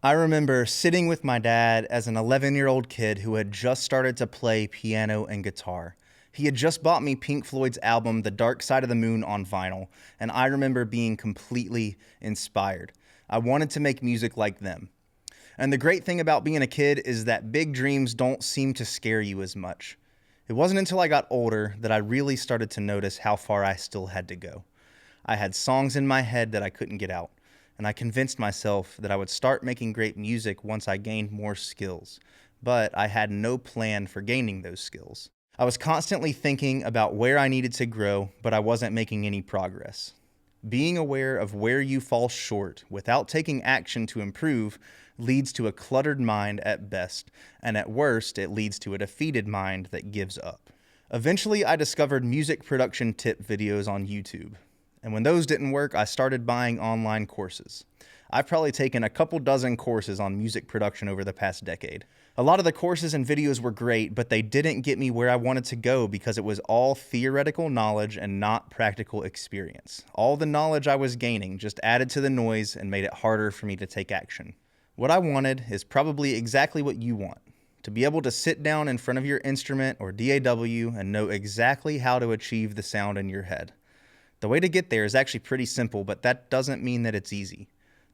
I remember sitting with my dad as an 11-year-old kid who had just started to play piano and guitar. He had just bought me Pink Floyd's album, The Dark Side of the Moon, on vinyl, and I remember being completely inspired. I wanted to make music like them. And the great thing about being a kid is that big dreams don't seem to scare you as much. It wasn't until I got older that I really started to notice how far I still had to go. I had songs in my head that I couldn't get out, and I convinced myself that I would start making great music once I gained more skills. But I had no plan for gaining those skills. I was constantly thinking about where I needed to grow, but I wasn't making any progress. Being aware of where you fall short without taking action to improve leads to a cluttered mind at best, and at worst, it leads to a defeated mind that gives up. Eventually, I discovered music production tip videos on YouTube. And when those didn't work, I started buying online courses. I've probably taken a couple dozen courses on music production over the past decade. A lot of the courses and videos were great, but they didn't get me where I wanted to go because it was all theoretical knowledge and not practical experience. All the knowledge I was gaining just added to the noise and made it harder for me to take action. What I wanted is probably exactly what you want. To be able to sit down in front of your instrument or DAW and know exactly how to achieve the sound in your head. The way to get there is actually pretty simple, but that doesn't mean that it's easy.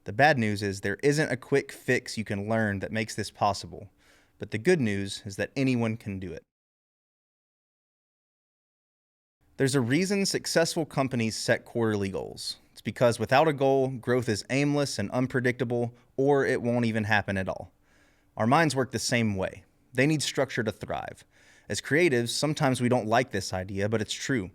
The bad news is there isn't a quick fix you can learn that makes this possible. But the good news is that anyone can do it. There's a reason successful companies set quarterly goals. It's because without a goal, growth is aimless and unpredictable, or it won't even happen at all. Our minds work the same way. They need structure to thrive. As creatives, sometimes we don't like this idea, but it's true.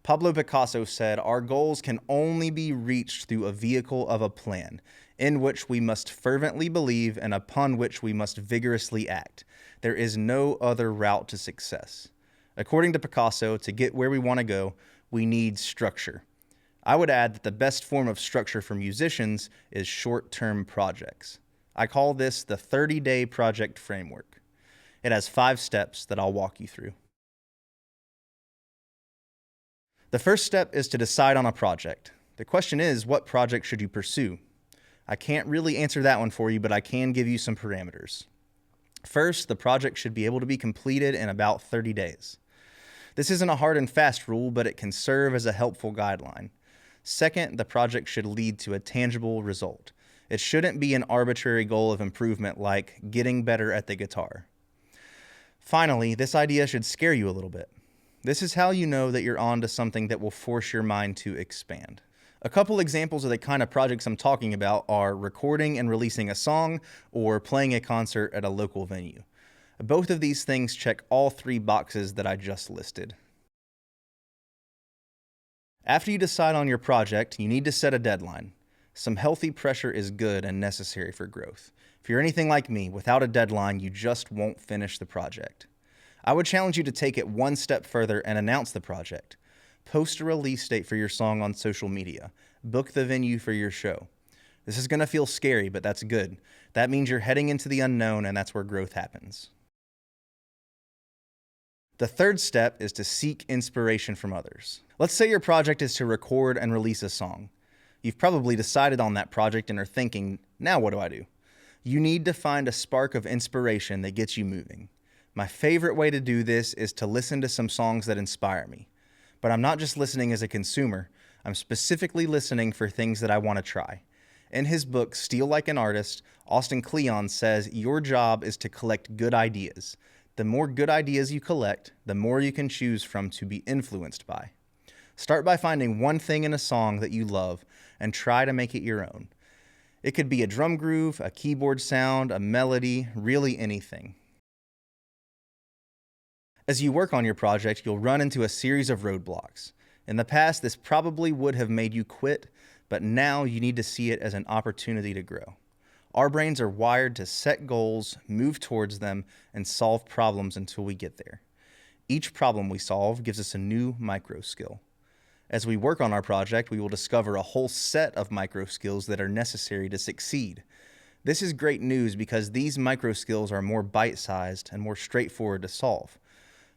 Pablo Picasso said, "Our goals can only be reached through a vehicle of a plan, in which we must fervently believe and upon which we must vigorously act. There is no other route to success." According to Picasso, to get where we want to go, we need structure. I would add that the best form of structure for musicians is short-term projects. I call this the 30-day project framework. It has 5 steps that I'll walk you through. The first step is to decide on a project. The question is, what project should you pursue? I can't really answer that one for you, but I can give you some parameters. First, the project should be able to be completed in about 30 days. This isn't a hard and fast rule, but it can serve as a helpful guideline. Second, the project should lead to a tangible result. It shouldn't be an arbitrary goal of improvement like getting better at the guitar. Finally, this idea should scare you a little bit. This is how you know that you're on to something that will force your mind to expand. A couple examples of the kind of projects I'm talking about are recording and releasing a song or playing a concert at a local venue. Both of these things check all 3 boxes that I just listed. After you decide on your project, you need to set a deadline. Some healthy pressure is good and necessary for growth. If you're anything like me, without a deadline, you just won't finish the project. I would challenge you to take it one step further and announce the project. Post a release date for your song on social media. Book the venue for your show. This is going to feel scary, but that's good. That means you're heading into the unknown, and that's where growth happens. The third step is to seek inspiration from others. Let's say your project is to record and release a song. You've probably decided on that project and are thinking, now what do I do? You need to find a spark of inspiration that gets you moving. My favorite way to do this is to listen to some songs that inspire me. But I'm not just listening as a consumer. I'm specifically listening for things that I want to try. In his book, Steal Like an Artist, Austin Kleon says your job is to collect good ideas. The more good ideas you collect, the more you can choose from to be influenced by. Start by finding one thing in a song that you love and try to make it your own. It could be a drum groove, a keyboard sound, a melody, really anything. As you work on your project, you'll run into a series of roadblocks. In the past, this probably would have made you quit, but now you need to see it as an opportunity to grow. Our brains are wired to set goals, move towards them, and solve problems until we get there. Each problem we solve gives us a new micro skill. As we work on our project, we will discover a whole set of micro skills that are necessary to succeed. This is great news because these micro skills are more bite-sized and more straightforward to solve.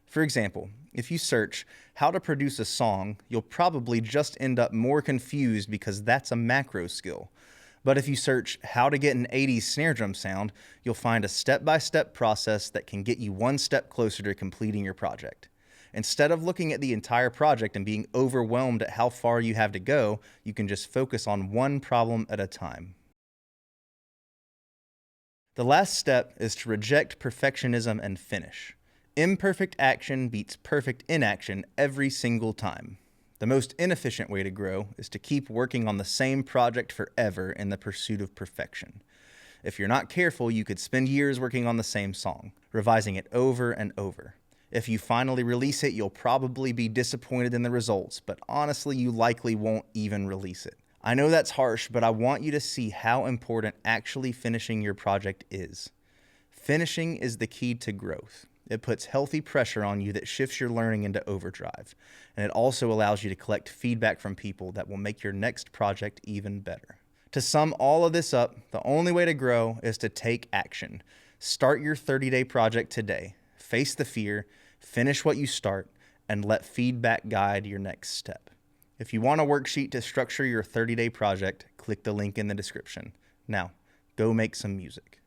For example, if you search how to produce a song, you'll probably just end up more confused because that's a macro skill. But if you search how to get an 80s snare drum sound, you'll find a step-by-step process that can get you one step closer to completing your project. Instead of looking at the entire project and being overwhelmed at how far you have to go, you can just focus on one problem at a time. The last step is to reject perfectionism and finish. Imperfect action beats perfect inaction every single time. The most inefficient way to grow is to keep working on the same project forever in the pursuit of perfection. If you're not careful, you could spend years working on the same song, revising it over and over. If you finally release it, you'll probably be disappointed in the results, but honestly, you likely won't even release it. I know that's harsh, but I want you to see how important actually finishing your project is. Finishing is the key to growth. It puts healthy pressure on you that shifts your learning into overdrive, and it also allows you to collect feedback from people that will make your next project even better. To sum all of this up, the only way to grow is to take action. Start your 30-day project today. Face the fear, finish what you start, and let feedback guide your next step. If you want a worksheet to structure your 30-day project, click the link in the description. Now, go make some music.